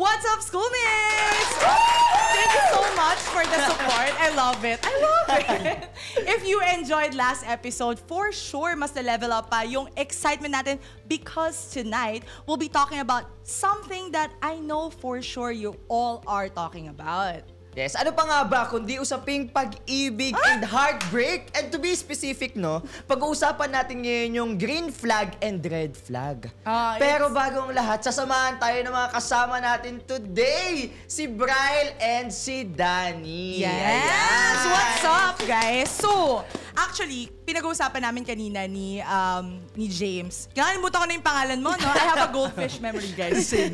What's up, schoolmates? Thank you so much for the support. I love it. If you enjoyed last episode, for sure, mas na-level up pa yung excitement natin because tonight, we'll be talking about something that I know for sure you all are talking about. Yes, ano pa nga ba kundi usaping pag-ibig and heartbreak? And to be specific, no, pag-uusapan natin ngayon yung green flag and red flag. Pero bago ang lahat, sasamahan tayo ng mga kasama natin today, si Bryle and si Danny. Yes! Ayan. What's up, guys? So, actually, pinag-uusapan namin kanina ni James. Kinalimutan ko na yung pangalan mo, no? I have a goldfish memory, guys. Same.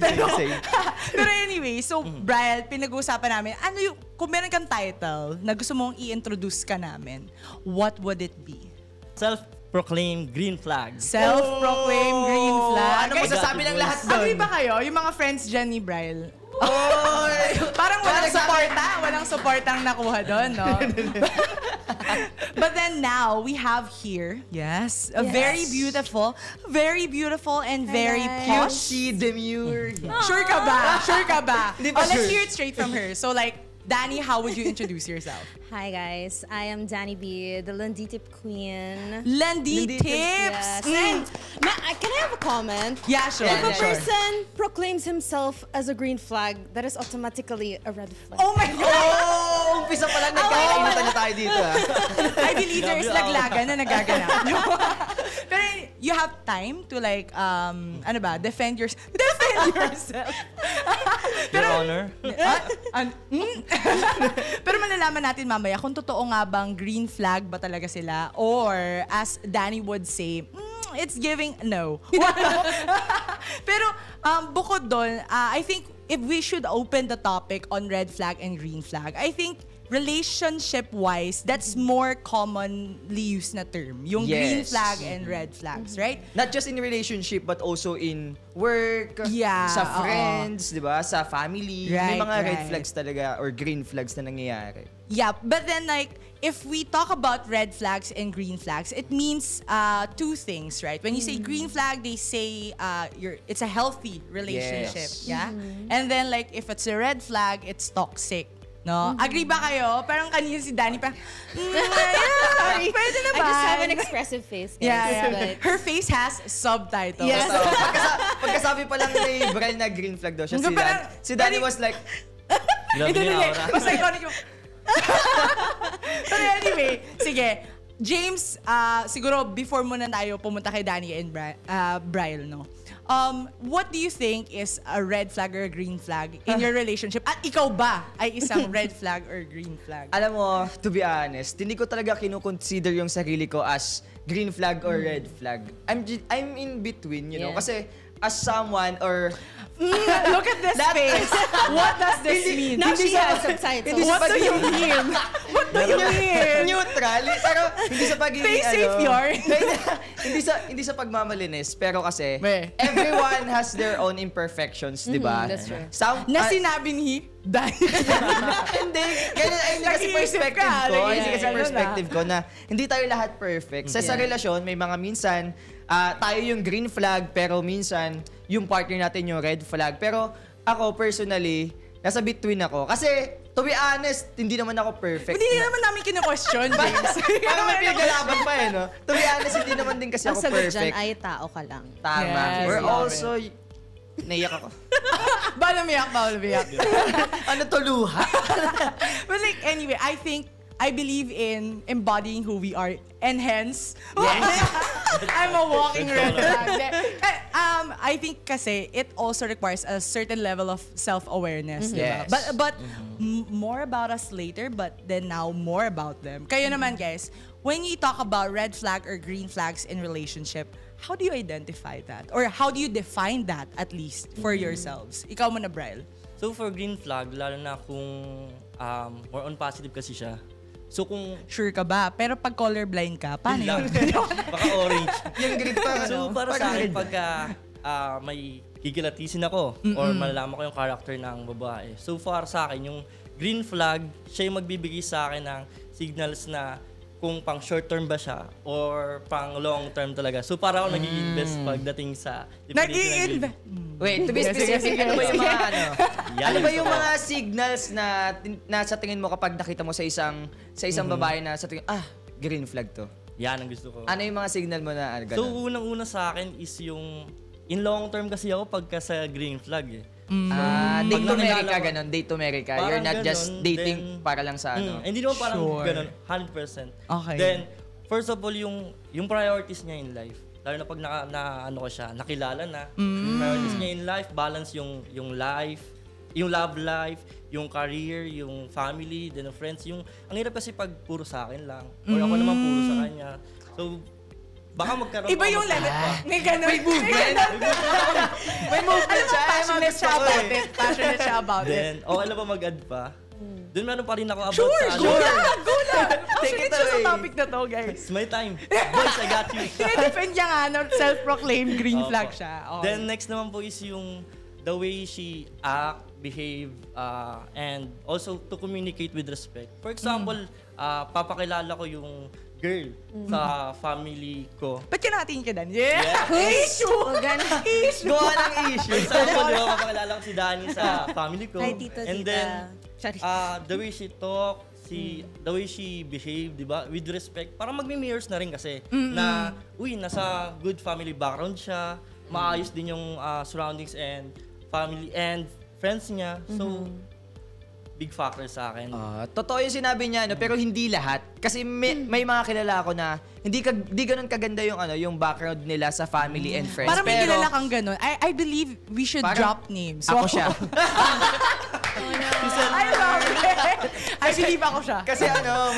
Pero anyway, so, Bryle, pinag-uusapan namin, ano yung, kung meron kang title na gusto mong i-introduce ka namin, what would it be? Self-proclaimed green flag. Self-proclaimed green flag. Ano masasabi ng lahat doon? Agree ba kayo? Yung mga friends dyan ni Bryle? Oy! Parang walang suporta. Walang suportang nakuha doon, no? But then now, we have here, yes, a very beautiful and very posh. Cutesy, demure. Sure ka ba? Sure ka ba? Hindi pa Let's sure. hear it straight from her. So like, Danny, how would you introduce yourself? Hi guys, I am Danny B, the Lenditip Queen. Lendi Lendi tips. Yes. And can I have a comment? Yeah, sure. If a Sure. person proclaims himself as a green flag, that is automatically a red flag. Oh my God! Oh, umpisa pa lang nagkakainitan na tayo dito. I believe there is laglagan na nagaganap. Pero you have time to like, defend yourself. Your Honor. Pero malalaman natin mamaya kung totoo nga bang green flag ba talaga sila or as Danny would say, it's giving no. Pero bukod doon, I think if we should open the topic on red flag and green flag, I think relationship-wise, that's more commonly used na term. Yung green Yes. flag and red flags, right? Not just in relationship but also in work, Yeah, sa friends, 'di ba? Sa family. May Right, mga red right. flags talaga or green flags na nangyayari. Yeah, but then like, if we talk about red flags and green flags, it means two things, right? When you say green flag, they say it's a healthy relationship, Yes. yeah? And then like, if it's a red flag, it's toxic. No? Agree ba kayo? Parang kanina si Danny pa, Sorry. pwede naman. I just have an expressive face, guys. Yeah. But Her face has subtitles. Yes. So, pagkasabi pa lang ni Bryle na green flag daw siya, si Danny was like, Grabe Hindi, niya, hindi. aura. Mas iconic yung... Pero anyway, sige. James, siguro before muna tayo pumunta kay Danny and Bryle, no? What do you think is a red flag or a green flag in your relationship? At ikaw ba ay isang red flag or green flag? alam mo, to be honest, hindi ko talaga kinukonsider yung sarili ko as green flag or red flag. I'm in between, you know, Yeah. kasi as someone or Look at this face. What does this mean? now she sa- has subtitles. hindi sa What do you mean? What do you mean? neutral, pero hindi sa pagiging Face savior. hindi sa pagmamalinis, pero kasi Be. everyone has their own imperfections, 'di ba? that's true. Na sinabi ni Danny. Hindi, ganun ay hindi kasi Nag-iisip perspective ka, ko. Hindi nag-iisip kasi ka, perspective ko na hindi tayo lahat perfect. Sa relasyon, may mga minsan tayo yung green flag pero minsan yung partner natin yung red flag. Pero ako personally, nasa between ako. Kasi to be honest, hindi naman ako perfect. Hindi naman namin kino-question, James. Parang may pinaglalaban pa eh, no? To be honest, hindi naman din kasi Ang ako sagot dyan perfect. ay tao ka lang. Tama. Yes, We're love also... Naiyak ako. Bala umiyak. Ano to, luha? But like, anyway, I believe in embodying who we are. And hence, I'm a walking red flag. I think kasi it also requires a certain level of self-awareness. Diba? Yes. But more about us later, but then now more about them. Kayo naman guys, when you talk about red flag or green flags in relationship, how do you identify that? Or how do you define that at least for yourselves? Ikaw muna, Bryle. So for green flag, lalo na kung more on positive kasi siya. So kung Sure ka ba? Pero pag colorblind ka, paano yun lang, yun? baka orange. Yung green pa, ano? So para Parang sa akin, red. pagka may kikilatisin ako or malalaman ko yung character ng babae. So far sa akin, yung green flag, siya yung magbibigay sa akin ng signals na kung pang short term ba siya or pang long term talaga. So para ako nag-i-invest pagdating sa Nag-i-invest. Wait, to be specific, ano ba yung mga Yan ano ba yung yung gusto ko. mga signals na sa tingin mo kapag nakita mo sa isang babae na sa tingin, green flag to? Yan ang gusto ko. Ano yung mga signal mo na So gano'n? unang-una sa akin is yung in long term kasi ako pagka sa green flag eh. Date to Pag marry nakilala ka, ko- gano'n. Date to marry ka. You're Parang not just ganon, dating then- para lang sa ano. Hindi naman parang Sure. ganun, 100%. Okay. Then, first of all, yung priorities niya in life. Lalo na pag ano ko siya, nakilala na. Priorities niya in life, balance yung life, yung love life, yung career, yung family, then yung friends. Ang hirap kasi pag puro sa akin lang. Or ako naman puro sa kanya. So, baka magkaroon Iba ako yung level. May ganun. May movement. May movement siya. Passionate siya about it. Passionate siya about it. Then, okay lang ba mag-add pa? Doon meron pa rin ako about Sure, sa go lang, go lang. Take Passionate it siya sa away. topic na to, guys. It's my time. Boys, I got you. Sinidefend niya nga, no, self-proclaimed green Opo. flag siya. Okay. Then next naman po is yung the way she act, behave, and also to communicate with respect. For example, papakilala ko yung girl sa family ko. Ba't ka nakatingin ka, Dan? Yeah! Issue! Issue! Gawa ng issue. For example, di ba, papakilala ko si Danny sa family ko. Hi, tito, And tita. then, Sorry. the way she talk, the way she behave, di ba, with respect, parang magmi-mirrors na rin kasi na, nasa good family background siya, maayos din yung surroundings and family and friends niya. So, big factor sa akin. Totoo yung sinabi niya, no? Pero hindi lahat. Kasi may mga kilala ako na hindi ganun kaganda yung background nila sa family and friends. Parang may Pero, kilala kang ganun. I believe we should Parang- drop names. Ako siya. I love it. I believe ako siya. Kasi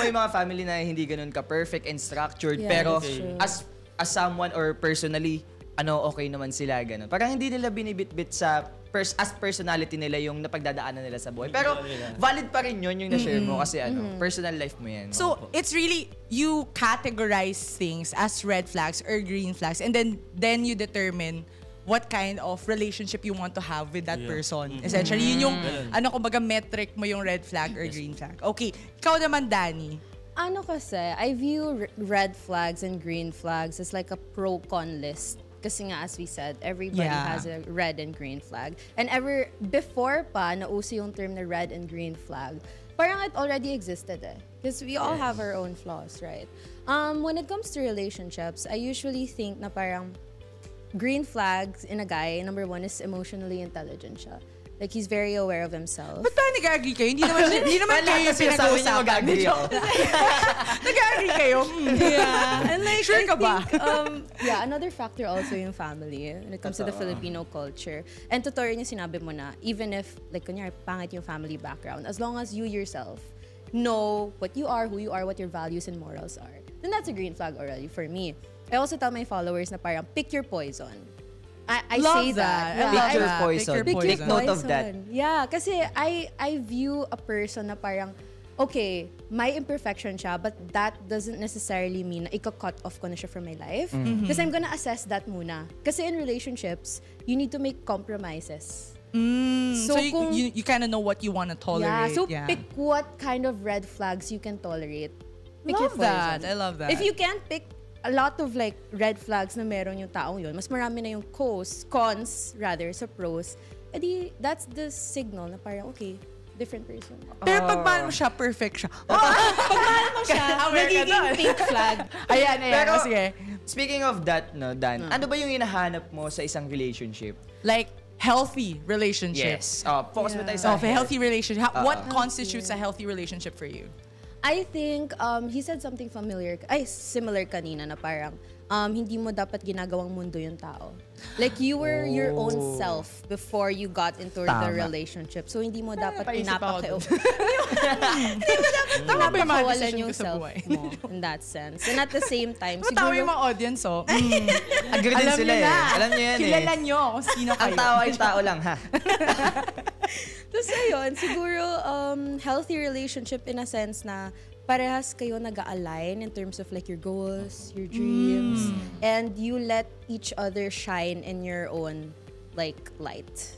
may mga family na hindi ganun ka-perfect and structured. Yeah, pero that's true. as someone or personally, okay naman sila ganun. Parang hindi nila binibitbit sa as personality nila yung napagdadaanan nila sa buhay. Pero valid pa rin yun yung na-share mo kasi personal life mo yan. So, it's really, you categorize things as red flags or green flags and then you determine what kind of relationship you want to have with that person. Essentially, yun yung, kumbaga metric mo yung red flag or green flag. Okay, ikaw naman, Danny. Ano kasi, I view red flags and green flags as like a pro-con list. Kasi nga, as we said, everybody Yeah. has a red and green flag. And before pa, nauso yung term na red and green flag, parang it already existed eh. Because we all have our own flaws, right? When it comes to relationships, I usually think na parang green flags in a guy, number one is emotionally intelligent siya. Like, he's very aware of himself. Ba't tayo nag-agree kayo? Hindi naman kayo yung pinag-uusapan. Nag-agree kayo? Yeah. And like, Sure I ka ba? think, another factor also yung family when it comes to the Filipino culture. And totoo rin yung sinabi mo na, even if, like, kunyari, pangit yung family background, as long as you yourself know what you are, who you are, what your values and morals are, then that's a green flag already for me. I also tell my followers na parang, pick your poison. I Love say that. I Yeah, love Pick your that. poison. Pick Pick your your Take note of poison. that. Yeah, kasi I view a person na parang, okay, my imperfection siya, but that doesn't necessarily mean na ika-cut off ko na siya from my life. Kasi I'm gonna assess that muna. Kasi in relationships, you need to make compromises. So, you kind of know what you want to tolerate. Yeah, so pick what kind of red flags you can tolerate. Pick your Love that. poison. I love that. If you can't pick a lot of like red flags na meron yung taong yun, mas marami na yung cons rather sa pros, edi that's the signal na parang, okay, different person. Pero pag mahal mo siya, perfect siya. Siya, nagiging pink flag. Ayan. Pero, Sige. speaking of that, no, Dan, ano ba yung hinahanap mo sa isang relationship? Like, healthy relationship. Yes. Focus mo tayo So, sa a healthy relationship. What constitutes a healthy relationship for you? I think he said something similar kanina na parang hindi mo dapat ginagawang mundo yung tao. Like you were your own self before you got into the relationship. So hindi mo dapat paisip ako Hindi mo dapat Tama ba yung mga pinapakawalan decision yung ko sa self buhay? mo in that sense. And at the same time, Matawa yung siguro mga audience, oh. Agree din Alam sila niyo na. Alam niyo yan Kilala niyo kung sino kayo. Ang tao ay tao lang, ha? Tapos ayun, siguro healthy relationship in a sense na parehas kayo nag-align in terms of like your goals, your dreams, and you let each other shine in your own like light.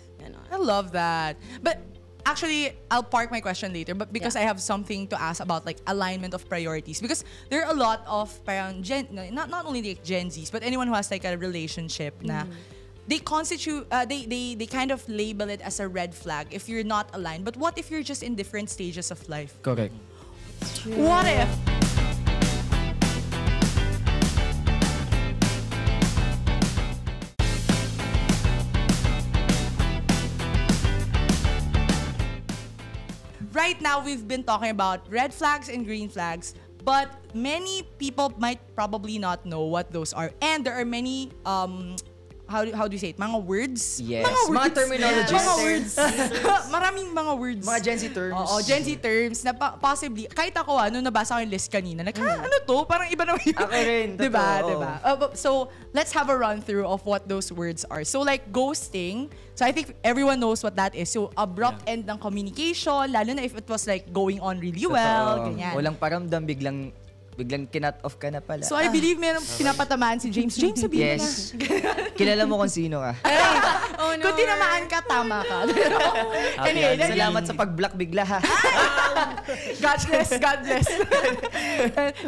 I love that. But actually, I'll park my question later, but because I have something to ask about like alignment of priorities. Because there are a lot of parang not only like Gen Zs, but anyone who has like a relationship na they constitute, they kind of label it as a red flag if you're not aligned. But what if you're just in different stages of life? Correct. What if? Right now, we've been talking about red flags and green flags, but many people might probably not know what those are. And there are many, how do you say it? Mga words? Yes. Mga words. Mga terminologies. Mga words. Maraming mga words. Mga Gen Z terms. Oo, Gen Z terms na possibly, kahit ako nung nabasa ko yung list kanina, ano to? Parang iba naman yun. Ako rin, Diba? totoo. Diba? So, let's have a run through of what those words are. So, like ghosting. So, I think everyone knows what that is. So, abrupt end ng communication, lalo na if it was like going on really well, ganyan. Walang paramdam, biglang kinat off ka na pala. So, I believe merong pinapatamaan si James. James, sabihin mo na. Yes. Kilala mo kung sino ka. Oh, no. Kung tinamaan ka, tama ka. Anyway, Salamat sa pag-block bigla ha. God bless, God bless.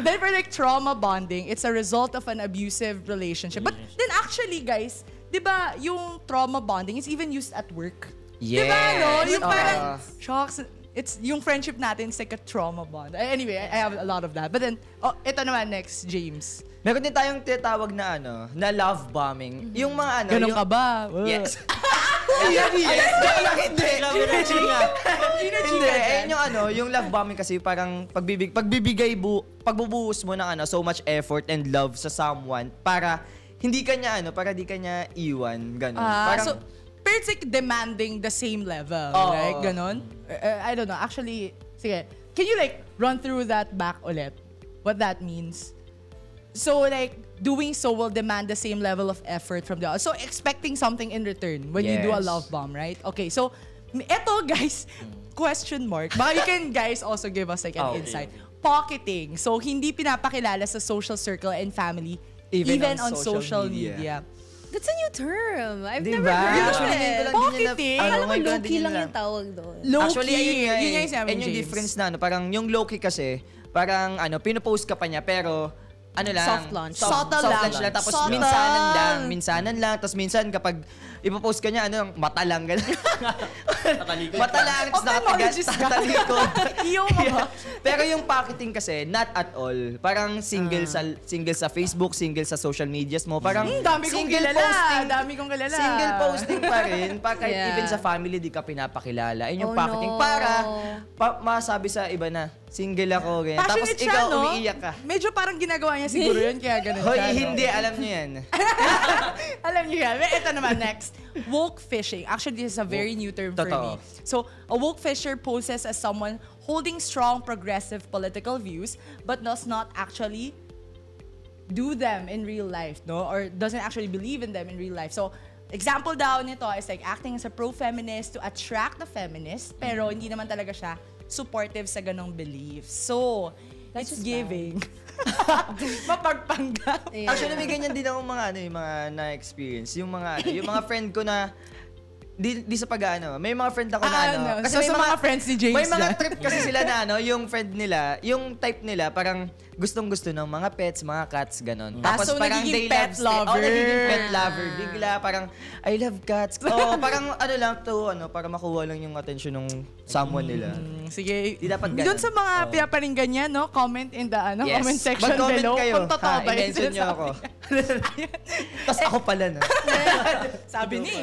Then for like trauma bonding, it's a result of an abusive relationship. But then actually, guys, di ba yung trauma bonding is even used at work? Yes. Di ba, no? Yung parang, shocks, it's yung friendship natin is like a trauma bond. Anyway, I have a lot of that. But then, ito naman next, James. Meron din tayong tinatawag na na love bombing. Yung mga Ganun yung, ka ba? Yes. Yes. Hindi. Hindi. Ayun yung yung love bombing kasi parang pagbubuhos mo ng so much effort and love sa someone para hindi kanya para di kanya iwan, ganun. Parang Pero it's like demanding the same level, right? Ganon? I don't know. Actually, sige. Can you like run through that back ulit? What that means? So like, doing so will demand the same level of effort from the other. So expecting something in return when you do a love bomb, right? Okay, so eto guys, question mark. Baka you can guys also give us like an insight. Pocketing. So hindi pinapakilala sa social circle and family even on social media. That's a new term. I've Diba? never heard of Actually, it. Pocketing? Alam mo, ngayon ko lang low-key din lang nila. yung tawag doon. Low-key. Actually, ayun nga Yun nga yung sinabi ni yung James. difference na parang yung low-key kasi, parang pinopost ka pa niya, pero lang. Soft launch. Subtle Soft lang. launch lang. Tapos Subtle. minsanan lang. Tapos minsan kapag ipopost ka niya, mata lang, gano'n. Nakalikod Mata lang, tapos Ophthalmologist ka. nakatalikod. Iyo Yeah. Pero yung pocketing kasi, not at all. Parang single sa Facebook, single sa social medias mo. Parang Dami kong single kilala. posting. Dami kong kilala. Single posting pa rin. Kahit Yeah. even sa family, di ka pinapakilala. Yun yung Oh, pocketing. no. Para masabi sa iba na, single ako. Ganyan. Tapos Passionate siya, ikaw, no? umiiyak ka. Medyo parang ginagawa niya siguro yun, kaya ganun Hoy, siya, no? hindi. Alam niyo yan. Alam niyo yan. Ito naman, next. Woke fishing. Actually, this is a very new term for Totoo. me. So, a woke fisher poses as someone holding strong progressive political views but does not actually do them in real life, no? Or doesn't actually believe in them in real life. So, example daw nito is like acting as a pro-feminist to attract the feminist, pero hindi naman talaga siya supportive sa ganong beliefs. So, That's it's just giving. Mapagpanggap. Yeah. Actually, may ganyan din ako yung mga na-experience. Yung mga friend ko na di sa may mga friend ako na Kasi so, sa mga friends ni James may mga dyan. trip kasi sila na yung friend nila, yung type nila parang gustong-gusto ng mga pets, mga cats, ganon. So parang nagiging they pet love lover. nagiging pet lover. Bigla parang I love cats. Parang lang to para makuha lang yung attention ng someone nila. Sige. Di dapat ganun. Doon sa mga pinaparinggan niya, no? Comment in the Yes. comment section Mag-comment below. kayo. Kung totoo ba yung I-mention nyo sinasabi ako. niya. Tapos ako pala na. Sabi ni.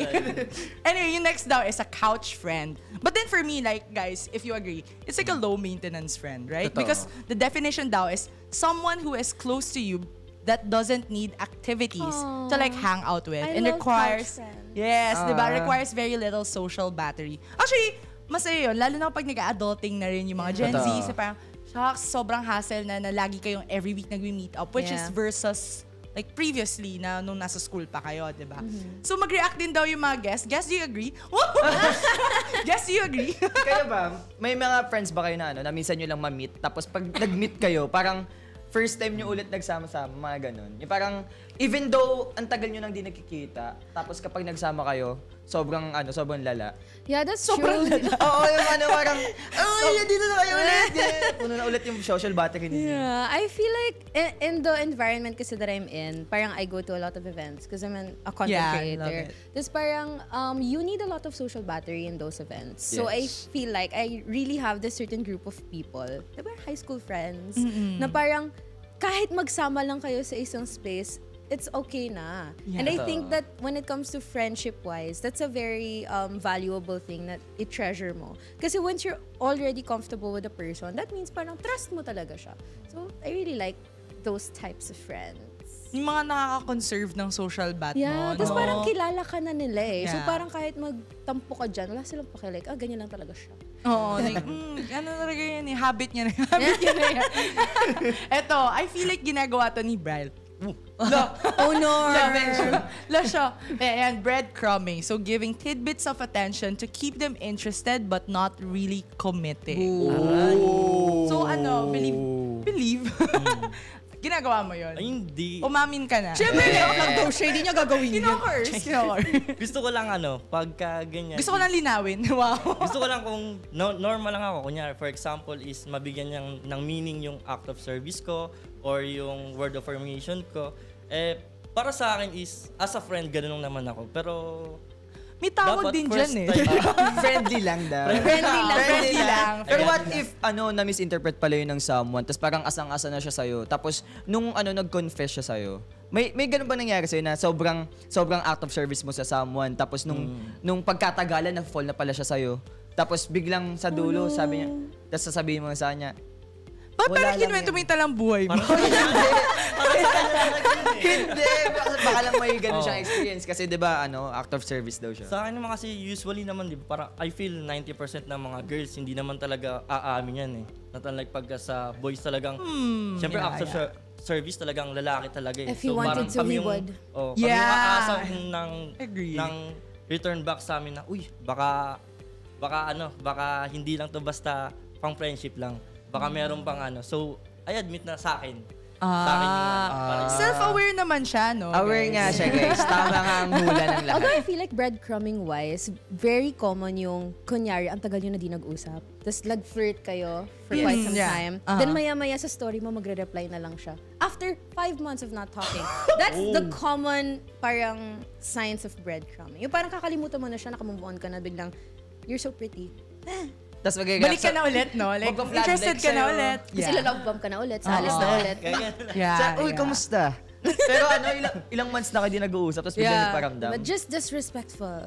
Anyway, yung next daw is a couch friend. But then for me, like, guys, if you agree, it's like a low-maintenance friend, right? Totoo. Because the definition daw is someone who is close to you that doesn't need activities to like hang out with. I and love requires, couch friends. yes, diba? Requires very little social battery. Actually, masaya yun. Lalo na pag nag-adulting na rin yung mga Gen Z. Totoo. So parang, shucks, sobrang hassle na lagi kayong every week nag-meet up. Which is Yeah. versus like previously na nung nasa school pa kayo, di ba? So mag-react din daw yung mga guests. Guests, do you agree? Guests, do you agree? Kayo ba, may mga friends ba kayo na minsan nyo lang ma-meet, tapos pag nag-meet kayo, parang first time nyo ulit nagsama-sama, mga ganun. Yung parang Even though ang tagal nyo nang di nakikita, tapos kapag nagsama kayo, sobrang lala. Yeah, that's true. Oo, yung parang, dito na kayo ulit. Puno na ulit yung social battery niya. Yeah, I feel like in the environment kasi that I'm in, parang I go to a lot of events because I'm a content creator. Tapos parang you need a lot of social battery in those events. So I feel like I really have this certain group of people, diba high school friends, na parang kahit magsama lang kayo sa isang space, it's okay na. Yeah. And I think that when it comes to friendship-wise, that's a very valuable thing that i-treasure mo. Kasi once you're already comfortable with a person, that means parang trust mo talaga siya. So, I really like those types of friends. Yung mga nakaka-conserve ng social bat mo. Yeah, tapos parang kilala ka na nila eh. Yeah. So, parang kahit magtampo ka dyan, wala silang pakilig. Ganyan lang talaga siya. Oo, like, ano talaga yan eh, habit niya na yan. Eto, I feel like ginagawa to ni Brad. Oh no! La siya. Ayan, breadcrumbing. So, giving tidbits of attention to keep them interested but not really committed. So, believe. Ginagawa mo yun? Ay, hindi. Umamin ka na. Siyempre, lang daw siya. Hindi niya gagawin yun. Gusto ko lang pagka ganyan. Gusto ko lang linawin. Wow. Gusto ko lang kung normal lang ako. Kunyari, for example, is mabigyan niyang ng meaning yung act of service ko or yung word of affirmation ko. Para sa akin is, as a friend, ganun lang naman ako. Pero may tawag din dyan eh. Friendly lang daw. Friendly lang. Pero what if, na-misinterpret pala yun ng someone, tapos parang asang-asa na siya sa'yo, tapos nung nag-confess siya sa'yo, may ganun ba nangyari sa'yo na sobrang act of service mo sa someone, tapos nung pagkatagalan, nag-fall na pala siya sa'yo, tapos biglang sa dulo, sabi niya, tapos sasabihin mo sa kanya, Bakit parang kinuwento mo yung talang buhay mo? Hindi. Baka lang may ganun siyang experience kasi 'di ba act of service daw siya. Sa akin naman kasi usually naman 'di ba, para I feel 90% ng mga girls hindi naman talaga aamin yan eh. Not unlike pagka sa boys talagang syempre act of service talagang lalaki talaga eh. If he wanted to, he would. Kami yung aasa ng return back sa amin na baka hindi lang to basta pang friendship lang. Baka meron pang So, I admit na sa akin. Sa akin yung self-aware naman siya, no? Aware nga siya, guys. Tama nga ang hula ng lahat. Although I feel like breadcrumbing-wise, very common yung, kunyari, ang tagal nyo na di nag-usap. Tapos nag-flirt kayo for quite some time. Then maya-maya sa story mo, magre-reply na lang siya. After 5 months of not talking. That's the common parang signs of breadcrumbing. Yung parang kakalimutan mo na siya, nakamove on ka na biglang, you're so pretty. Tas balik ka na ulit, no? Like, interested ka na ulit. Kasi love bomb ka na ulit, sa alis na ulit. Kamusta? Pero ilang months na kayo di nag-uusap, tapos biglang nagparamdam. But just disrespectful.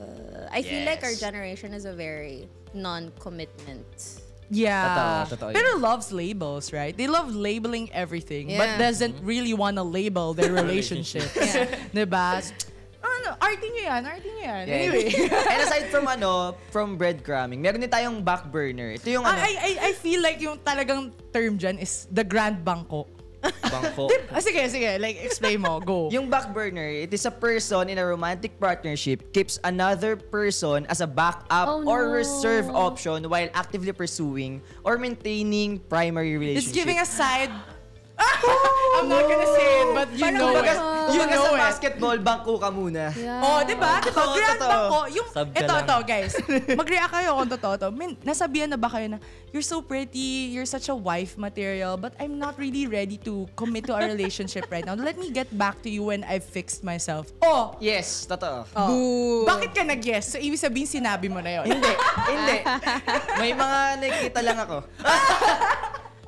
I feel like our generation is a very non-commitment. Yeah. Totoo Pero loves labels, right? They love labeling everything, but doesn't really want to label their relationship. Diba? Arty nyo yan. Anyway. And aside from breadcrumbing, meron din tayong back burner. Ito yung I feel like yung talagang term dyan is the grand bangko. bangko. Sige. Like, explain mo. Go. Yung back burner, it is a person in a romantic partnership keeps another person as a backup or reserve option while actively pursuing or maintaining primary relationship. It's giving a side... I'm not gonna say it, but you know it. You know sa basketball, bangko ka muna. Oh, diba? Grand bangko. Yung, ito, guys. Mag-react kayo kung totoo to. Nasabihan na ba kayo na, you're so pretty, you're such a wife material, but I'm not really ready to commit to a relationship right now. Let me get back to you when I've fixed myself. Oh! Yes, totoo. Bakit ka nag-yes? So, ibig sabihin, sinabi mo na yun. Hindi. May mga nakikita lang ako.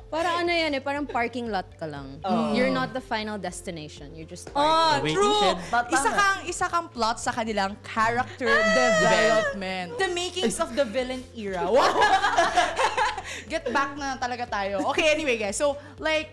Parang parang parking lot ka lang. You're not the final destination. You're just true. Isa kang plot sa kanilang character development. The makings of the villain era. Wow. Get back na talaga tayo. Okay, anyway guys. So, like,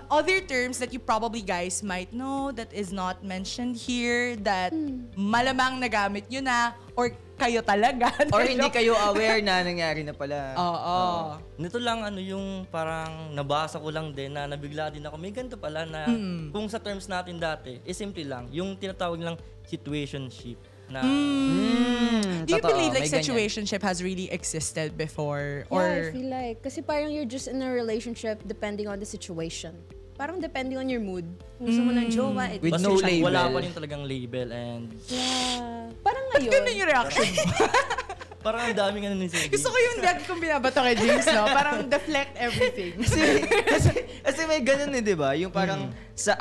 other terms that you probably guys might know that is not mentioned here that malamang nagamit nyo na or kayo talaga. Or hindi kayo aware na nangyari na pala. Oo. Nito lang yung parang nabasa ko lang din na nabigla din ako. May ganito pala na kung sa terms natin dati, simple lang. Yung tinatawag lang situationship. Na, Do you believe like situationship has really existed before? Yeah, I feel like. Kasi parang you're just in a relationship depending on the situation. parang depending on your mood. Kung gusto mo ng jowa, With Basta no label. Wala pa rin talagang label and yeah. Parang ngayon. Ganun yung reaction mo. parang ang daming ano ni Cindy. Gusto ko yung lagi kong binabato kay James, no? Parang deflect everything. Kasi may ganun eh, di ba? Yung parang sa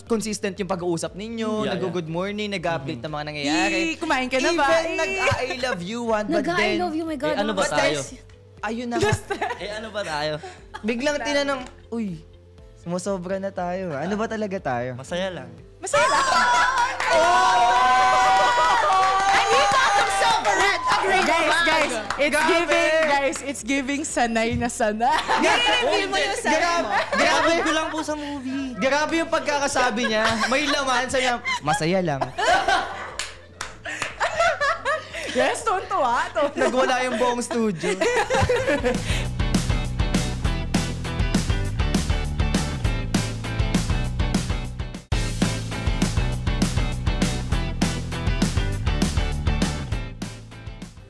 consistent yung pag-uusap ninyo, Yeah, nag-good morning, nag-update ng mga nangyayari. Kumain ka na ba? Even nag-I love you one, but Nag-I then... love you, my God. ano ba But tayo? Ayun na nga. ano ba tayo? Biglang tinanong, uy, sumusobra na tayo. Ano ba talaga tayo? Masaya lang. Masaya lang. It's giving sanay na sana. Feel mo yung Grabe. ko lang po sa movie. Grabe yung pagkakasabi niya. May laman sa niya. Masaya lang. Yes, tuwa. Nagwala yung buong studio.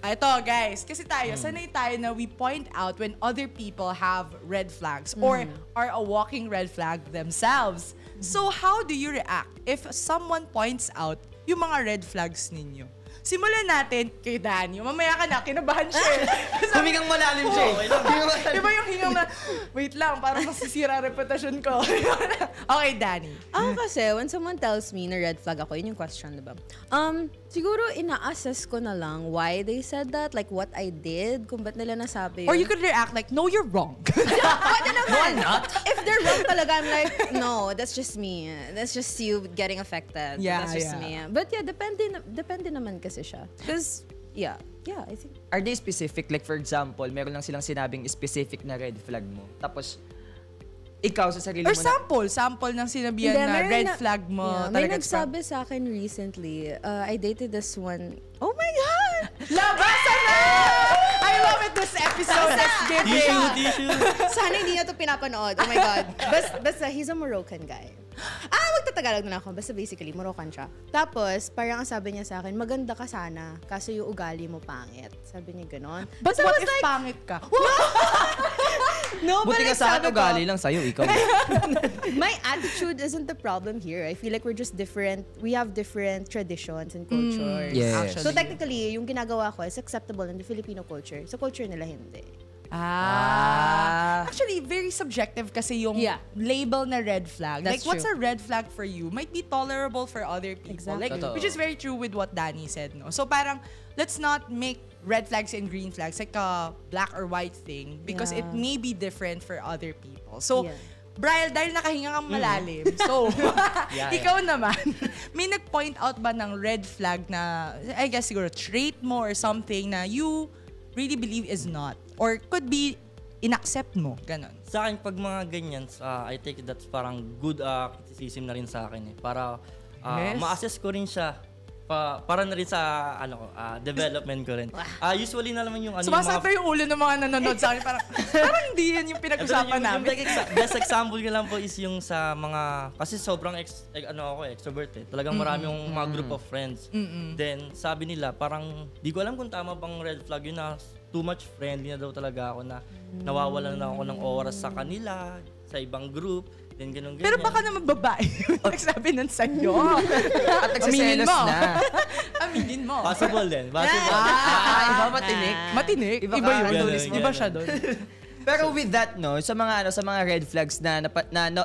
Ito guys, kasi tayo, sanay tayo na we point out when other people have red flags or are a walking red flag themselves. So how do you react if someone points out yung mga red flags ninyo? Simulan natin kay Danny. Mamaya ka na, kinabahan siya eh. Humingang malalim siya. Di ba yung hingang na, wait lang, parang masisira reputasyon ko. Okay, Danny. Ako kasi, when someone tells me na red flag ako, yun yung question, diba? Siguro, ina-assess ko na lang why they said that, like what I did, kung ba't nila nasabi yun. Or you could react like, no, you're wrong. Pwede naman. If they're wrong talaga, I'm like, no, that's just me. That's just you getting affected. Yeah, that's just yeah. me. But yeah, depende naman kasi siya. Because, yeah, I think. Are they specific? Like for example, meron lang silang sinabing specific na red flag mo. Tapos, ikaw sa sarili Or mo sample ng sinabihan Hindi, na meron red na- flag mo. Yeah, may talaga nagsabi sa akin recently, I dated this one. Oh my God! Labasan na! I love it this episode. Let's give it. Tissue. Sana hindi niya to pinapanood. Oh my God. Basta, he's a Moroccan guy. Magtatagalog na ako. Basta basically, Moroccan siya. Tapos, parang ang sabi niya sa akin, maganda ka sana, kaso yung ugali mo pangit. Sabi niya ganon. But So I what was if like, pangit ka? no, but Buti ka like, sa akin, sabi ko, ugali lang sa'yo, ikaw. my attitude isn't the problem here. I feel like we're just different. We have different traditions and cultures. Yes. So technically, yung ginagawa ko is acceptable in the Filipino culture. Sa culture nila, hindi. Actually, very subjective kasi yung Yeah. label na red flag. That's like, what's true. a red flag for you might be tolerable for other people. Exactly. Like, Totoo. which is very true with what Danny said, no? So parang, let's not make red flags and green flags like a black or white thing because it Yeah. may be different for other people. So, Yeah. Brian, dahil nakahinga kang malalim, so, Yeah, ikaw naman, may nag-point out ba ng red flag na, I guess siguro, trait mo or something na you really believe is not? Or could be inaccept mo? Ganon. Sa akin, pag mga ganyan, I take it that's parang good criticism na rin sa akin eh. Para Yes. ma-assess ko rin siya. Para na rin sa development ko rin. Usually na naman yung ano Sumasakta yung ulo ng mga nanonood sa akin. Parang hindi yan yung pinag-usapan namin. Best example ko lang po is yung sa mga, kasi sobrang extrovert eh. Talagang marami yung mga group of friends. Then, sabi nila, parang, di ko alam kung tama bang red flag yun na too much friendly na daw talaga ako na nawawalan na ako ng oras sa kanila, sa ibang group. Then, ganun-ganyan. Pero baka naman babae yung nagsabi nun sa'yo. At nagsiselos na. Aminin mo. Possible din. Possible. Iba matinik. Matinik. Iba Iba ka, yun. ganun, Iba ganun. siya doon. Pero with that, no, sa mga red flags na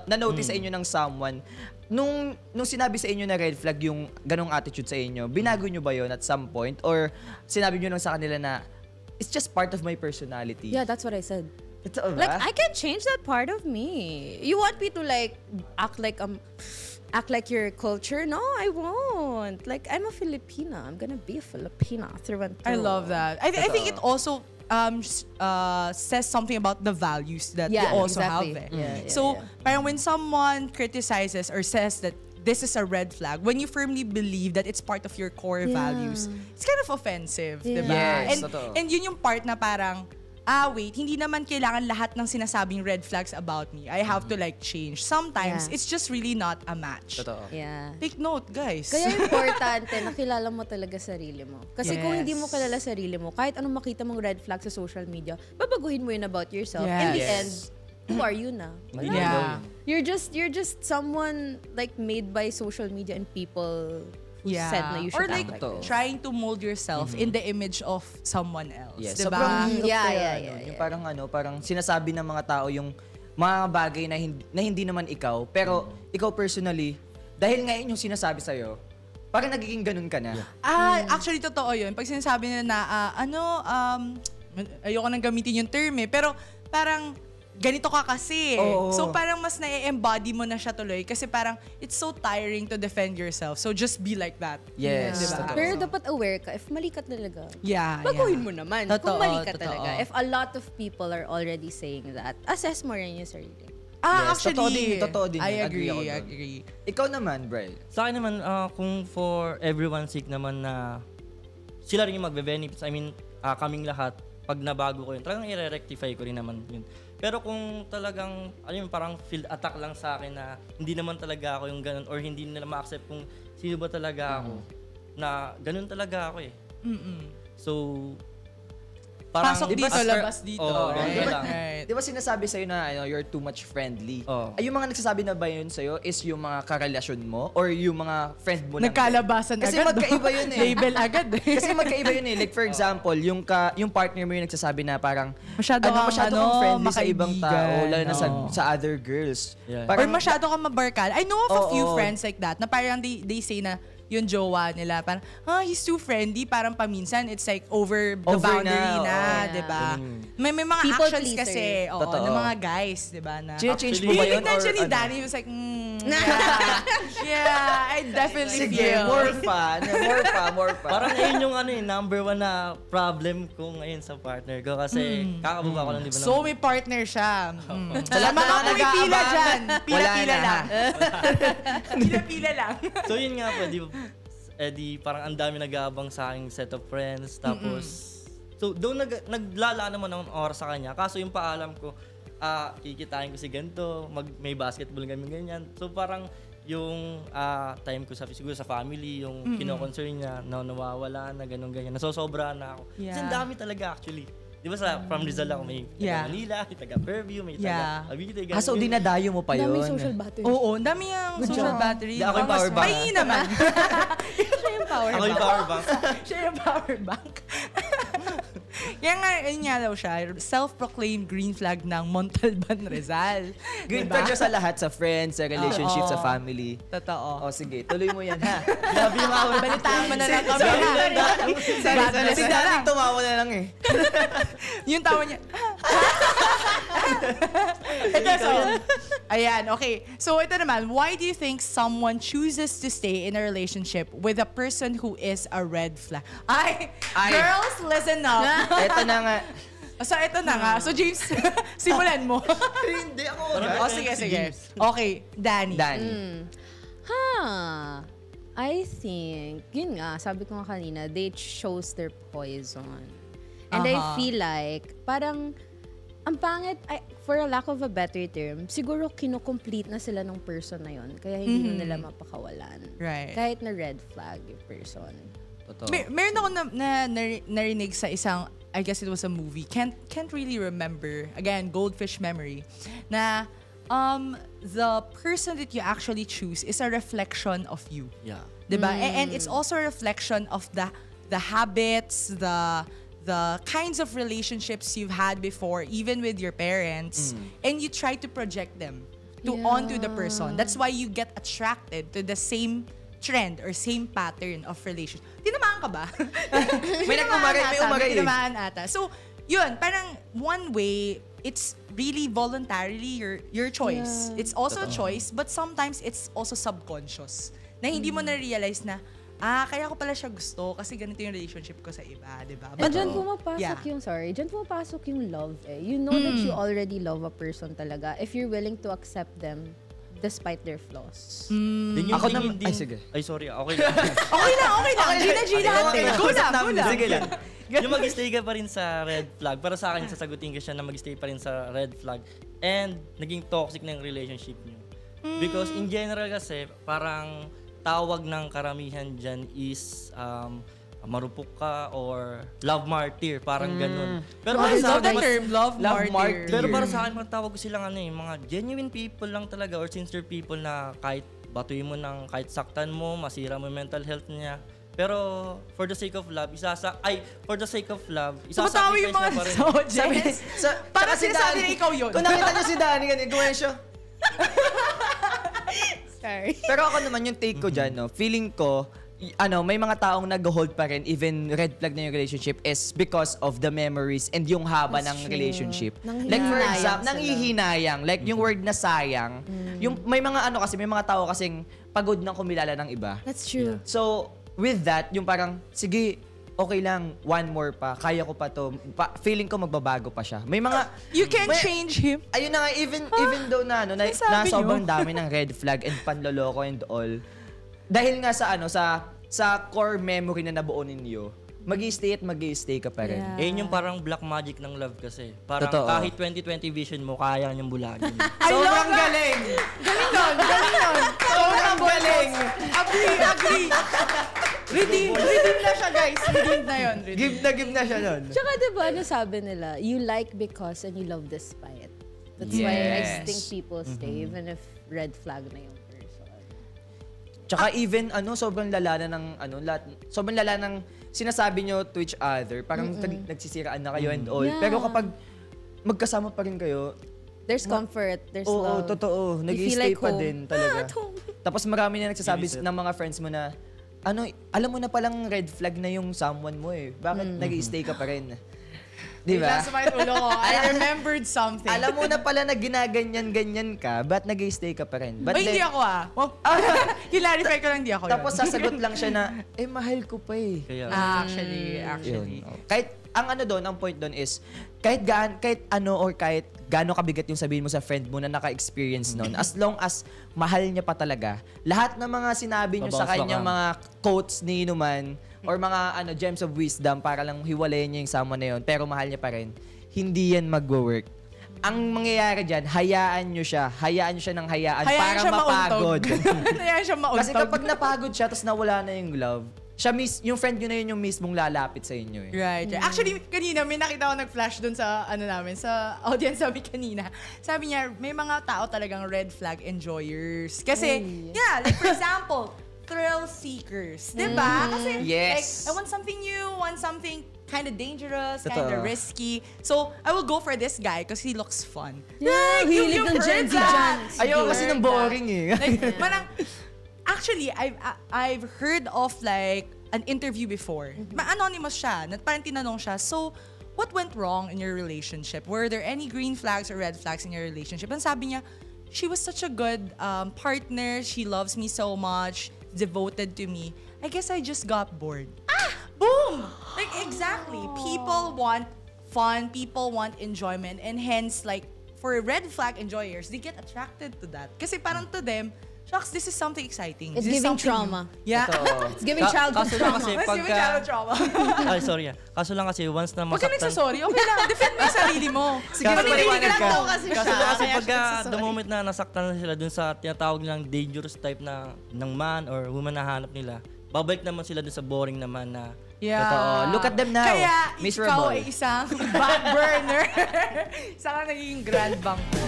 na-notice sa inyo ng someone, nung sinabi sa inyo na red flag yung ganong attitude sa inyo, binago nyo ba yon at some point? Or sinabi nyo lang sa kanila na, it's just part of my personality? Yeah, that's what I said. Totoo Like, ba? I can change that part of me. You want me to like act like your culture? No, I won't. Like, I'm a Filipina. I'm gonna be a Filipina through and through. I love that. I think it also says something about the values that you Yeah, also exactly. have. Yeah, So, yeah. parang when someone criticizes or says that this is a red flag, when you firmly believe that it's part of your core values, it's kind of offensive, Yeah. diba? Yes, totoo. And yun yung part na parang, wait, hindi naman kailangan lahat ng sinasabing red flags about me. I have to like change. Sometimes, Yeah. it's just really not a match. Totoo. Yeah. Take note, guys. Kaya importante na kilala mo talaga sarili mo. Kasi kung hindi mo Yes. kilala sarili mo, kahit anong makita mong red flag sa social media, babaguhin mo yun about yourself. In the Yes. end, who are you na? Hindi Wala. na daw Yeah. yun. You're just someone like made by social media and people who said na you should Or like, act like this. trying to mold yourself in the image of someone else. Yes, Diba? sobrang hirap Yeah, kaya, yeah, no? yeah, Yung yeah. parang sinasabi ng mga tao yung mga bagay na hindi naman ikaw, pero ikaw personally, dahil ngayon yung sinasabi sa'yo, parang nagiging ganun ka na. Actually, totoo yun. Pag sinasabi nila na, ayoko nang gamitin yung term pero parang, ganito ka kasi. Oo. So parang mas na-embody mo na siya tuloy kasi parang it's so tiring to defend yourself. So just be like that. Yes. Diba? totoo. Pero dapat aware ka, if mali ka talaga, Yeah, baguhin mo naman. Totoo, kung mali ka totoo. talaga. If a lot of people are already saying that, assess mo rin yung sarili. Yes, Actually, totoo din. I Agree agree, ako dun. agree. Ikaw naman, Bri. Sa akin naman, kung for everyone's sake naman na sila rin yung magbe-benefits, I mean, kaming lahat, pag nabago ko yun, talagang i-rectify ko rin naman yun. Pero kung talagang, parang field attack lang sa akin na hindi naman talaga ako yung ganun or hindi nila ma-accept kung sino ba talaga ako, na ganun talaga ako eh. So, parang, Pasok dito, labas dito. Oo, right? ganun lang. Right. Di ba sinasabi sa'yo na you're too much friendly? Oo. Ay, yung mga nagsasabi na ba yun sa'yo is yung mga karelasyon mo or yung mga friend mo lang? Nagkalabasan Kasi agad. magkaiba yun eh. Label agad eh. Kasi magkaiba yun eh. Like for example, yung partner mo yung nagsasabi na parang Masyado kang, kang friendly sa ibang tao, makaibigan. lalo na Oo. sa other girls. Yeah. Or masyado kang mabarkal. I know of a few Oo. friends like that na parang they say na yung jowa nila, parang, he's too friendly. Parang paminsan, it's like over the Over boundary na, na, oo. di ba? Mm. May mga People actions pleaser. kasi, Totoo. ng mga guys, di ba? Na, Change Actually, mo ba yun? Tignan siya ni or Danny, he was like, yeah, I definitely Sige, feel. more fun. More fun. Parang ayun yung number one na problem ko ngayon sa partner ko kasi kakababa ko lang, di ba? So, may partner siya. Sa lahat ng Mga mga pumipila nag-aabangan, dyan. Pila-pila wala na, lang. Pila-pila lang. So yun nga po, di parang ang dami nag-aabang sa aking set of friends. Tapos, so doon naglalaan naman ng oras sa kanya. Kaso yung paalam ko, kikitain ko si ganito, may basketball kami ganyan. So parang yung time ko siguro sa family, yung kino-concern niya, na nawawala na ganyan. Nasosobra na ako. Kasi ang Yeah. dami talaga actually. Di ba from Rizal ako, may taga Yeah. Manila, may taga Fairview, may Yeah. taga Cavite, ganyan. So, dinadayo mo pa yun. Dami social battery. Oo, ang dami yung social job. battery. Di ako yung power bank. Pahingi naman. Siya yung power Ako yung power bank. Siya yung power bank. Kaya nga, yun nga daw siya, self-proclaimed green flag ng Montalban, Rizal. Green Diba? flag siya sa lahat, sa friends, sa relationship, Oo. sa family. Totoo. O sige, tuloy mo yan ha. Grabe yung mga Balitaan mo na lang kami. Sorry, ha? sorry. Si Danny tumawa na lang eh. Yung tawa niya. Ito, so, ayan, okay. So, ito naman, why do you think someone chooses to stay in a relationship with a person who is a red flag? Ay. Girls, listen up. Eto na nga. So, ito na nga. So, James, simulan mo. Hindi ako. Oh, sige, sige. Okay, Danny. I think, yun nga, sabi ko nga kanina, they chose their poison. And I feel like, parang, ang pangit, for a lack of a better term, siguro kinocomplete na sila ng person na yun. Kaya hindi na nila mapakawalan. Right. Kahit na red flag yung person. Totoo. Meron ako narinig sa isang, I guess it was a movie, can't really remember, again, goldfish memory, na the person that you actually choose is a reflection of you. Yeah. Diba? And it's also a reflection of the habits, the kinds of relationships you've had before, even with your parents, and you try to project them onto the person. That's why you get attracted to the same trend or same pattern of relationship. Tinamaan ka ba? May umaray eh. Tinamaan ata. So, yun, parang one way, it's really voluntarily your choice. It's also a choice, but sometimes it's also subconscious. Na hindi mo na-realize na, kaya ko pala siya gusto kasi ganito yung relationship ko sa iba, di ba? And dyan pumapasok dyan pumapasok yung love eh. You know that you already love a person talaga if you're willing to accept them despite their flaws. Then yung Ako tingin naman- din, ay, sige. Ay, sorry. Okay lang. Okay lang. G lahat eh. Go lang. Sige lang. Yung mag-stay ka pa rin sa red flag, para sa akin, sasagutin ko siya na mag-stay pa rin sa red flag and naging toxic na yung relationship niyo. Because in general kasi, parang tawag ng karamihan dyan is marupok ka or love martyr, parang ganun. Pero I para sa love the akin, term, love martyr. martyr. pero para sa akin, matawag ko silang mga genuine people lang talaga or sincere people na kahit batuin mo ng, kahit saktan mo, masira mo yung mental health niya. Pero for the sake of love, Tumatawi yung mga mo pa rin. audience. Parang si sinasabi Danny, na ikaw yun. Kung nakita niyo si Danny ganun, gawin siya. Sorry. Pero ako naman yung take ko dyan, no, feeling ko, may mga taong nag-hold pa rin, even red flag na yung relationship is because of the memories and yung haba That's ng true. relationship. Nanghihinayang Like for example, sila. nanghihinayang. Like yung word na sayang. Yung may mga may mga tao kasing pagod ng kumilala ng iba. That's true. So, with that, yung parang, sige, okay lang, one more pa, kaya ko pa to. Feeling ko magbabago pa siya. May mga... You can't change him. Ayun na nga, even though na sabi sobrang niyo? dami ng red flag and panloloko and all, dahil nga sa core memory na nabuo ninyo, mag-i-stay ka pa rin. Yeah. Yun yung parang black magic ng love kasi. Parang Totoo. kahit 2020 vision mo, kaya niyang bulagin. Sobrang galing! Galing nun. Sobrang galing! Agree. Redeem na siya, guys. Redeem na yun. Give na siya nun. Tsaka diba, sabi nila, you like because and you love despite. That's why I Yes. think people stay even if red flag na yung person. Tsaka even sobrang lala na ng sobrang lala ng sinasabi nyo to each other. Parang nagsisiraan na kayo and all. Yeah. Pero kapag magkasama pa rin kayo, There's comfort, there's oo, love. totoo. You feel Nag-i-stay like pa home. din talaga. At home. Tapos marami na nagsasabi Visit. ng mga friends mo na, alam mo na palang red flag na yung someone mo eh. Bakit nag-i-stay ka pa rin? Di ba? Nasa may ulo ko. I remembered something. Alam mo na pala na ginaganyan-ganyan ka, ba't nag-i-stay ka pa rin? But Ay, hindi then- ako Clarify ko lang, hindi ako Tapos yun. sasagot lang siya na, mahal ko pa eh. Kaya, Actually. Yun. Kahit, ang point doon is, kahit gaano kabigat yung sabihin mo sa friend mo na naka-experience noon, as long as mahal niya pa talaga, lahat ng mga sinabi niyo sa Babawas kanyang ka. mga quotes ni Inuman, or mga gems of wisdom para lang hiwalayan niya yung someone na yun, pero mahal niya pa rin, hindi yan mag-work. Ang mangyayari dyan, hayaan nyo siya ng hayaan para siya mapagod. Hayaan siya mauntog. Kasi kapag napagod siya, tapos nawala na yung love, yung friend nyo na yun yung mismong lalapit sa inyo eh. Right. Actually, kanina may nakita ko nag-flash dun sa sa audience sabi kanina. Sabi niya, may mga tao talagang red flag enjoyers. Kasi, like for example, thrill seekers. Diba? Kasi, Yes. like, I want something new, want something kind of dangerous, kind of Totoo. risky. So, I will go for this guy because he looks fun. Yeah, hilig ng Gen Z dyan. Ayaw kasi ng boring eh. Like, parang, actually, I've heard of like an interview before. Ma-anonymous siya. Parang tinanong siya, so, what went wrong in your relationship? Were there any green flags or red flags in your relationship? And sabi niya, she was such a good partner. She loves me so much, devoted to me. I guess I just got bored. Boom! Like, exactly. People want fun. People want enjoyment. And hence, like, for red flag enjoyers, they get attracted to that. Kasi parang to them, shucks, this is something exciting. It's This is giving something trauma. new. Yeah. Totoo. It's giving childhood kaso lang trauma. kasi Mas giving pagka... childhood trauma. Ay, sorry Kaso lang kasi once na Huwag ka masaktan... nagsasorry. Okay lang. Defend mo yung sarili mo. Sige, Kaso paliwanag lang ka. daw kasi Kaso siya. lang kasi Kaya siya pagka nagsasorry. the moment na nasaktan na sila dun sa tinatawag nilang dangerous type ng man or woman na hanap nila, babalik naman sila dun sa boring naman na Yeah. Totoo. Look at them now. Kaya Miserable. ikaw ay isang back burner. Saka naging grand bang po.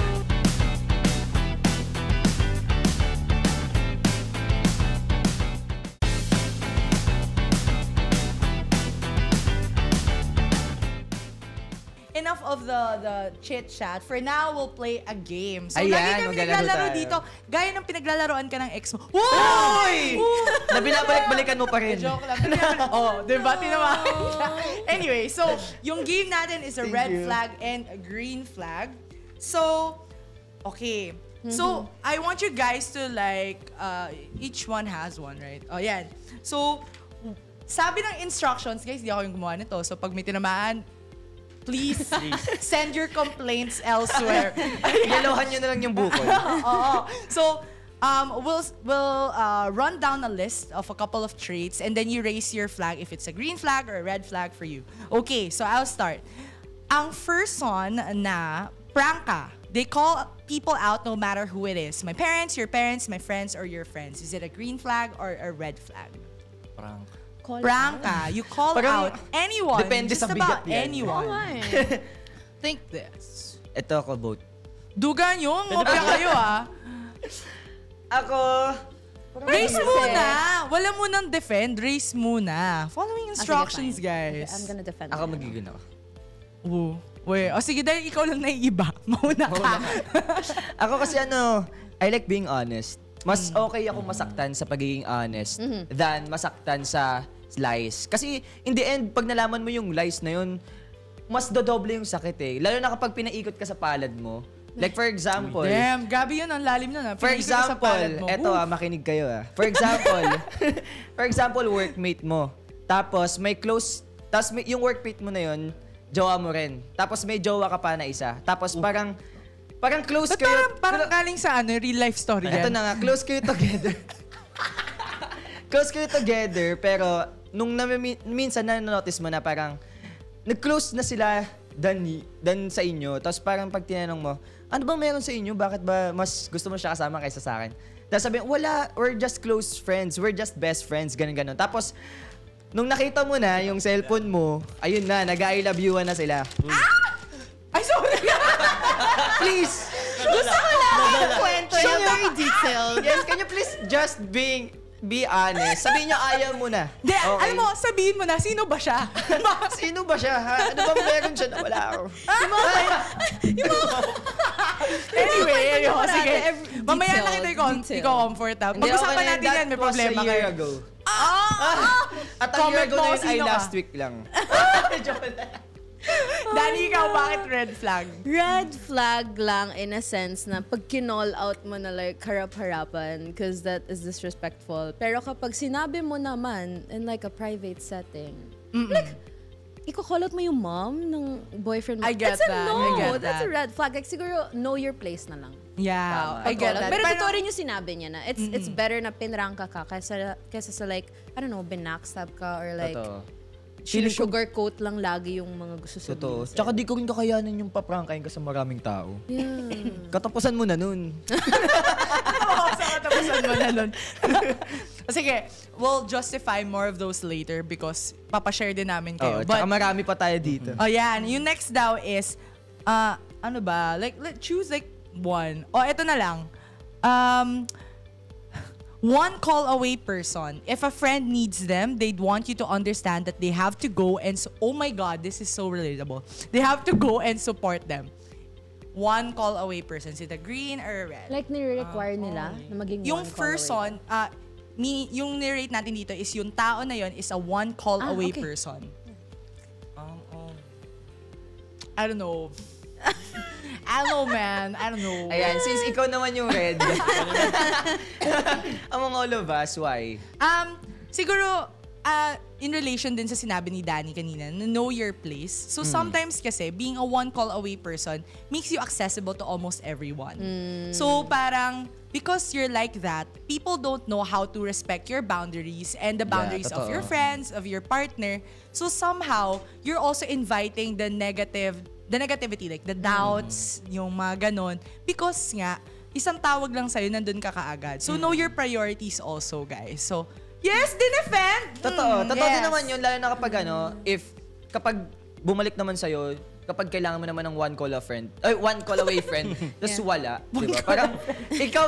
Enough of the chit-chat. For now, we'll play a game. So, Ayan, lagi kami maglalaro naglalaro tayo. dito. Gaya ng pinaglalaroan ka ng ex mo. Uy! Na binabalik-balikan mo pa rin. Joke lang. Oh, diba? Tinamaan siya. Anyway, so, yung game natin is a red flag and a green flag. So, okay. So, I want you guys to like, each one has one, right? Oh, yan. So, sabi ng instructions, guys, di ako yung gumawa nito. So, pag may tinamaan, please send your complaints elsewhere. Yelowhan nyo na lang yung bukol. Oo. So, we'll run down a list of a couple of traits and then you raise your flag if it's a green flag or a red flag for you. Okay, so I'll start. Ang first one na prangka. They call people out no matter who it is. My parents, my friends, or your friends. Is it a green flag or a red flag? parang call Prangka. You call Parang out anyone. depende just sa bigat about yan. anyone. Oh my. Think this. Ito ako, vote. Dugan yun. Mopya kayo Ako, Race muna. Wala munang defend. Race muna. Following instructions, Sige, fine. guys. Okay, I'm gonna defend. ako magiging ako. Ooh. Wait. O sige, dahil ikaw lang naiiba. Mauna ka. Ako kasi I like being honest. Mas okay ako masaktan sa pagiging honest than masaktan sa lies. Kasi in the end, pag nalaman mo yung lies na yun, mas dodoble yung sakit eh. Lalo na kapag pinaikot ka sa palad mo. Like for example, Damn, gabi yun. Ang lalim nun. for Pinigil ka sa palad example, mo. eto makinig kayo For example, workmate mo. Tapos yung workmate mo na yun, jowa mo rin. Tapos may jowa ka pa na isa. Tapos parang close Ba't kayo. parang galing sa real life story Ito yan? na nga, close kayo together. Close kayo together, pero nung minsan na-notice mo na parang nag-close na sila than sa inyo. Tapos parang pag tinanong mo, ano bang meron sa inyo? Bakit ba mas gusto mo siya kasama kaysa sa akin? Tapos sabi, wala, we're just close friends. We're just best friends. Ganun. Tapos, nung nakita mo na yung cellphone mo, ayun na, nag-I love you na sila. Ay, sorry! Please! Gusto ko lang yung kwento. Shut Yung very detailed. Yes, can you please just be honest? Sabihin niyo ayaw mo na. Hindi, alam mo, sabihin mo na, sino ba siya? Sino ba siya, ha? Ano bang meron siya na wala ako? Anyway, ayun, sige. Every Mamaya na kita detail. i-comfort ha. Hindi, Pag-usapan okay na, natin yan, may problema That was a year kayo. ago. At a year Comment ago mo na kung yun ay sino ka. last week lang. Danny, ikaw, bakit red flag? Red flag lang in a sense na pag kinall out mo na like harap-harapan because that is disrespectful. Pero kapag sinabi mo naman in like a private setting, like, iko-call out mo yung mom ng boyfriend mo. I get That's a that. no. I get That's a that. red flag. Like, siguro, know your place na lang. Yeah, I Pag-call get out. that. Pero Parang- totoo rin yung sinabi niya na it's better na pinrangka ka kaysa sa like, I don't know, binackstab ka or like, Totoo. sugarcoat lang lagi yung mga gusto sabihin. Totoo. sa'yo. Tsaka di ko rin kakayanin yung paprangkain ka sa maraming tao. Yeah. Katapusan mo na nun. Sa katapusan mo na nun. Sige, we'll justify more of those later because papashare din namin kayo. Oo, tsaka marami pa tayo dito. Oh, yan. Yung next daw is, ano ba? Like, choose like one. O, eto na lang. One call away person. If a friend needs them, they'd want you to understand that they have to go and... oh my God, this is so relatable. They have to go and support them. One call away person. Is it a green or a red? Like, nire-require nila na maging Yung one call away. person, yung narrate natin dito is yung tao na yon is a one call away okay. person. I don't know. I don't know, man. I don't know. Ayan, since ikaw naman yung red. Among all of us, why? Siguro, in relation din sa sinabi ni Danny kanina, na know your place. So sometimes kasi, being a one call away person makes you accessible to almost everyone. So parang, because you're like that, people don't know how to respect your boundaries and the boundaries of totoo. your friends, of your partner. So somehow, you're also inviting the negativity, like the doubts, yung mga ganon. Because nga, isang tawag lang sa'yo, nandun ka kaagad. So know your priorities also, guys. So, yes, dinefend! Totoo. Totoo din yes. naman yun, lalo na kapag kapag bumalik naman sa'yo, kapag kailangan mo naman ng one call away friend, tapos wala. Diba? Parang, ikaw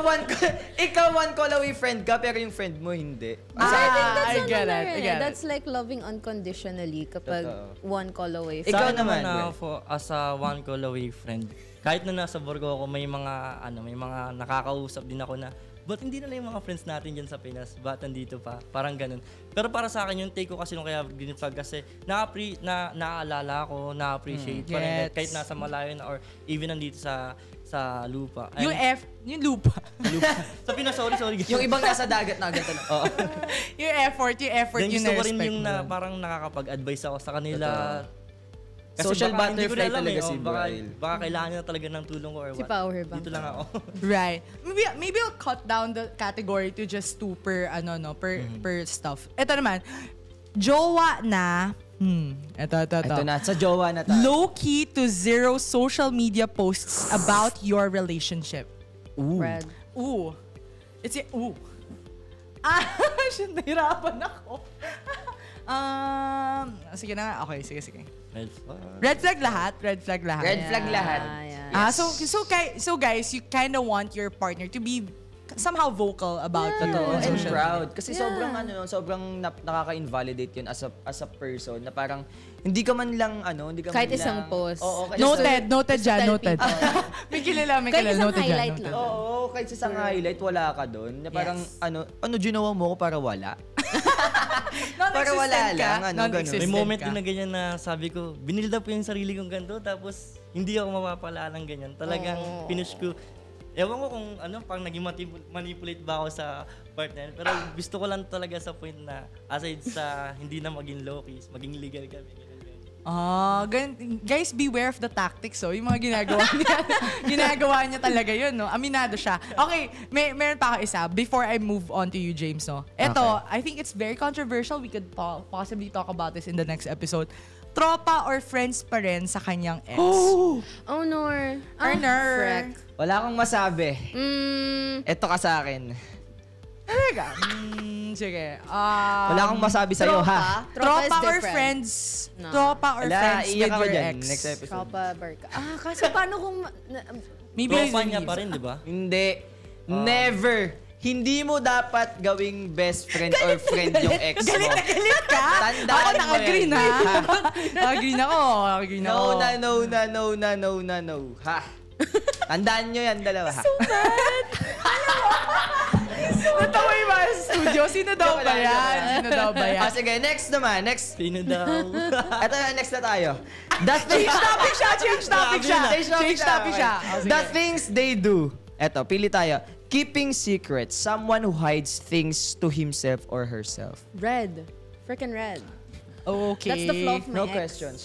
one call away friend ka, pero yung friend mo hindi. I think that's I get another, it. I get it. That's like loving unconditionally kapag Totoo. one call away. Ikaw Sa akin naman, naman, Gwen. as a one call away friend, kahit na nasa Borgo ako, may mga nakakausap din ako na, ba't hindi na lang yung mga friends natin dyan sa Pinas? Ba't nandito pa? Parang ganun. Pero para sa akin, yung take ko kasi nung kaya green flag kasi naaalala ko, na-appreciate pa rin. Gets. Kahit nasa malayo na or even nandito sa lupa. Yung lupa. Sa Pinas, sorry. Yung ibang nasa dagat na agad. Oo. yung effort Then yung gusto ko rin na-respect yung mo. parang nakakapag-advise ako sa kanila. Social baka hindi ko butterfly na alam talaga si baka, Brian. baka kailangan nila talaga ng tulong ko or Si what. Power ba? Dito lang ako. Right. Maybe I'll cut down the category to just two per per stuff. Ito naman, jowa na, ito. Ito na, sa jowa na tayo. Low-key to zero social media posts about your relationship. Red. Ooh. Ooh. Shit, nahirapan ako. Sige na nga. Okay, sige. Red flag. Red flag lahat? Red flag lahat? Red flag lahat. Yeah. So guys, you kind of want your partner to be somehow vocal about you. Totoo, on and social proud. media. Kasi sobrang nakaka-invalidate yun as a person na parang hindi ka man lang hindi ka Kahit man isang lang, post. Oo, kahit Noted Just dyan, tell noted. people. May kilala, Kahit isang noted dyan. highlight Noted. lang. Oo, kahit sa isang highlight, wala ka doon. Na parang, Yes. ginawa mo ko para wala? Non-existent Para wala ka? lang, Non-existent May moment ka? din na ganyan na sabi ko, binild up ko yung sarili kong ganito, tapos hindi ako mapapala ng ganyan. Talagang finish ko. Ewan ko kung pang naging manipulate ba ako sa partner. Pero gusto ko lang talaga sa point na aside sa hindi na maging low-key, maging legal kami. Guys, beware of the tactics, Yung mga ginagawa niya talaga yun, no? Aminado siya. Okay, meron pa ako isa. Before I move on to you, James, no? Ito, I think it's very controversial. We could possibly talk about this in the next episode. Tropa or friends pa rin sa kanyang ex? Oh, no. Earner. Wala akong masabi. Ito ka sa akin. Talaga? Sige. Wala akong masabi sa'yo, ha? Tropa is Tropa or different. friends? No. Tropa or friends with iyak ako your dyan. ex? Next episode. Tropa, barka. Kaso paano kung... Maybe Tropa it's niya easy. pa rin, di ba? Hindi. Never. Hindi mo dapat gawing best friend or friend yung ex mo. Galit na galit ka? Tandaan Ako mo naka-green yan. ha? Naka-green ako. Naka-green ako. No. Ha? Tandaan nyo yan, dalawa, ha? Natawa yung mga studio. Sino daw ba yan? Sino daw ba yan? Sige, next naman. Next. Sino daw? Ito na, next na tayo. Change topic siya! Change topic siya! Oh, sige. The things they do. Eto, pili tayo. Keeping secrets. Someone who hides things to himself or herself. Red. Freaking red. Okay. That's the flaw of my No ex. questions.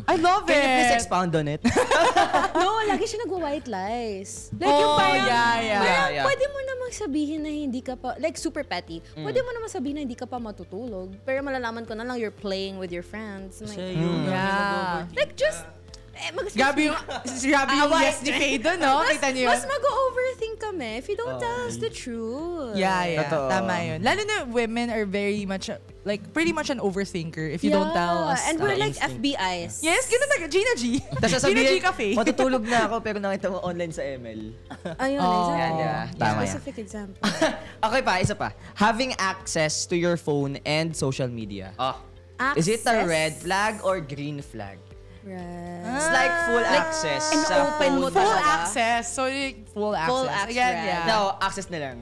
I love Can you please it. expound on it? No, lagi siya nagwa-white lies. Like yung Oh, parang, yeah. Yeah. pwede mo namang sabihin na hindi ka pa, like super petty, pwede mo namang sabihin na hindi ka pa matutulog. Pero malalaman ko na lang you're playing with your friends. I'm Kasi like, yung Yeah. like just, Gabi yung yes ni Faye doon, no? Kita niyo mas yun? mag-overthink kami if you don't tell us the truth. Yeah. Totoo. Tama yun. Lalo na women are very much, pretty much an overthinker if you don't tell us. And we're like instinct. FBIs. Yes, gano'n talaga. Gina G. Tapos Gina G sasabihin, ka, Faye. matutulog na ako pero nakita mo online sa ML. Ayun, Oh. exactly. Yan, di ba? Tama yan. Specific example. Okay pa, isa pa. Having access to your phone and social media. Is it a Access. red flag or green flag? Right. It's like full access and sa open phone. mo Full talaga. access. So, full access. Full access, Again, right. yeah. No, access na lang.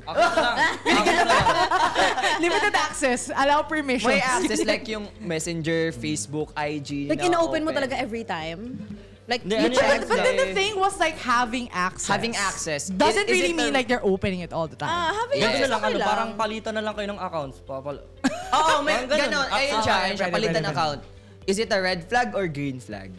Limited access. Allow permission. May access like yung Messenger, Facebook, IG. Like, na in-open mo open. talaga every time. Like, Hindi, you ano check. yan? But then the thing was like having access. Having access. Doesn't Is really it mean a- like you're opening it all the time. Having Ganito access na lang, okay lang. parang palitan na lang kayo ng accounts. Oo, may Parang ganun. ganon. Ayun siya, Okay, ayun siya. pwede, Palitan pwede. account. Is it a red flag or green flag?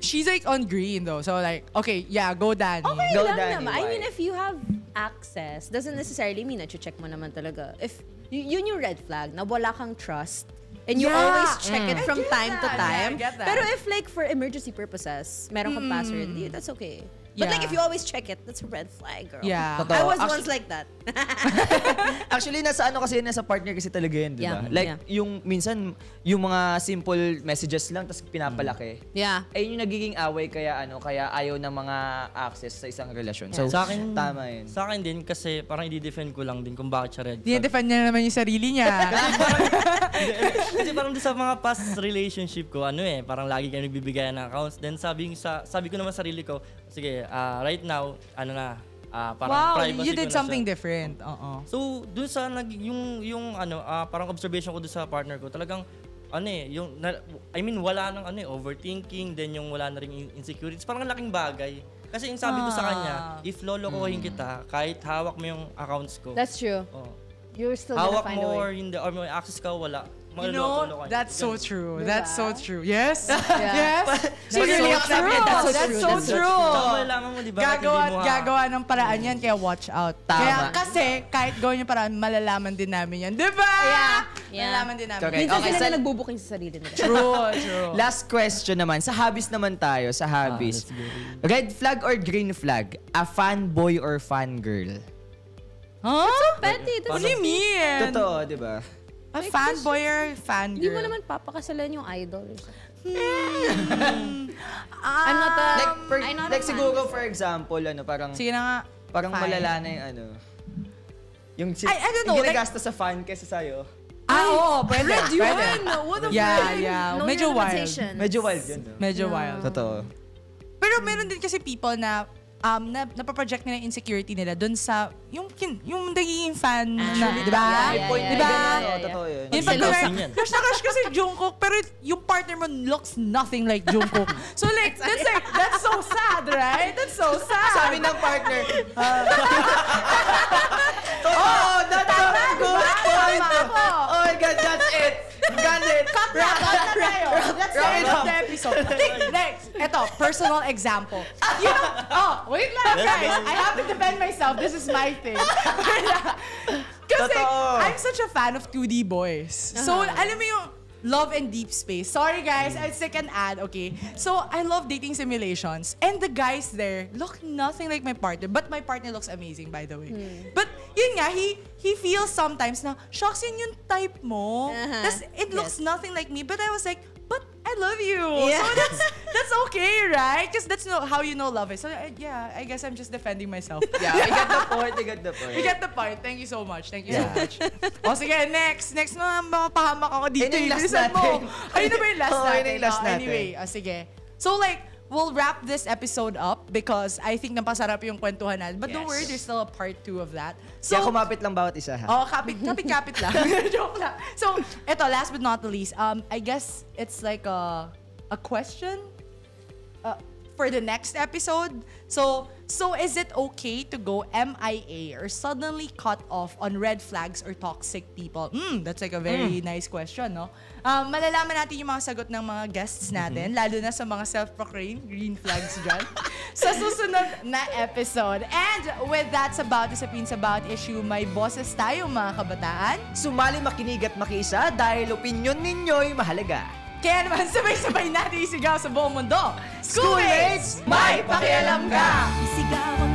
She's like on green though. So like, okay, yeah, go Danny. Okay Go, lang Danny, naman. I why? mean, if you have access, doesn't necessarily mean that you check mo naman talaga. If yun yung red flag, na wala kang trust, and you Yeah. always check it I from get time to that. time. Yeah, I get that. Pero if like for emergency purposes, meron kang password, that's okay. But Yeah. like if you always check it, that's a red flag, girl. Yeah. Totoo. I was Actually- once like that. Actually, nasa partner kasi talaga yun, di ba? Yeah, Like, yeah. yung minsan, yung mga simple messages lang, tapos pinapalaki. Yeah. Ayun yung nagiging away kaya ayaw ng mga access sa isang relasyon. So, Sa akin, tama yun. Sa akin din kasi parang i-defend ko lang din kung bakit siya red flag. Dinedefend niya naman yung sarili niya. Kasi parang doon sa mga past relationship ko, parang lagi kayo nagbibigayan ng accounts. Then sabi ko naman sarili ko, sige, right now, parang Wow, privacy you ko did na something siya. different. Oo. So, dun sa parang observation ko dun sa partner ko, talagang wala nang overthinking, then yung wala na ring insecurities. Parang laking bagay. Kasi yung sabi ko sa kanya, if lolokohin kita, kahit hawak mo yung accounts ko, That's true. oh, You're still gonna hawak find mo a or way. hindi, or may access ka, wala. You know, that's so true. Diba? That's so true. Yes. Yeah. Yes. So, really accept it. That's so true. Tsaka malalaman mo, di ba? Gagawa ng paraan yan, kaya watch out. Tama. Kaya kasi, kahit gawin yung paraan, malalaman din namin yan. Di ba? Yeah. Malalaman din namin. Correct. Minsan Okay, sila sa- na nagbubuking sa sarili nila. True. Last question naman. Sa hobbies naman tayo. Sa hobbies. let's go. Red flag or green flag? A fanboy or fangirl? Huh? Petty. What do you mean? Totoo, di ba? A fanboy or fangirl? Hindi mo naman papakasalan yung idol. I'm not a... Like siguro, for example, parang... Sige na nga. Parang Fine. malala na yung I don't know, yung ginagasta sa fan kaysa sa'yo. Oo, pwede. Red yun! What the Yeah. Know Medyo your wild. limitations. Medyo wild yun, no? Medyo wild. Totoo. Pero meron din kasi people na napaproject nila yung insecurity nila dun sa yung nagiging fan na, di ba? yeah, Point yeah, Diba? na totoo yun. Yung pag Selosin yan. crush na crush kasi Jungkook, pero yung partner mo looks nothing like Jungkook. So like, that's so sad, right? That's so sad. Sabi ng partner, oh, that's a good point. Oh my God, that's it. Got it. Wrap na tayo. Let's end up. the episode. Next. Ito, personal example. You know, wait lang, guys. I have to defend myself. This is my thing. Kasi Totoo. I'm such a fan of 2D boys. So, alam mo yung Love and Deep Space. Sorry guys, I stick an ad, okay? So, I love dating simulations. And the guys there look nothing like my partner. But my partner looks amazing, by the way. But, yun nga, he feels sometimes na, shocks yun yung type mo. Tas, it looks nothing like me. But I was like, but I love you. Yeah. So, that's okay, right? Because that's how you know love is. So, yeah, I guess I'm just defending myself. Yeah, I got the point. You get the point. Thank you so much. Thank you so much. O sige, next na mapahamak ako dito. Ayun yung last Bilisan mo. natin. Ayun na ba yung last Oo, natin? ayun yung last natin. Anyway, sige. So like, we'll wrap this episode up because I think napasarap yung kwentuhan natin. But don't worry, there's still a part 2 of that. So, Kaya kumapit lang bawat isa, ha? oh, kapit lang. Joke lang. So, eto, last but not the least, I guess it's like a question for the next episode. So is it okay to go MIA or suddenly cut off on red flags or toxic people? That's like a very nice question, no? Malalaman natin yung mga sagot ng mga guests natin, lalo na sa mga self-proclaimed green flags dyan, sa susunod na episode. And with that's about the Sapins About issue, may boses tayo mga kabataan. Sumali, makinig at makiisa dahil opinyon ninyo'y mahalaga. Kaya naman sabay-sabay natin isigaw sa buong mundo. Schoolmates, may pakialam ka! Isigaw ang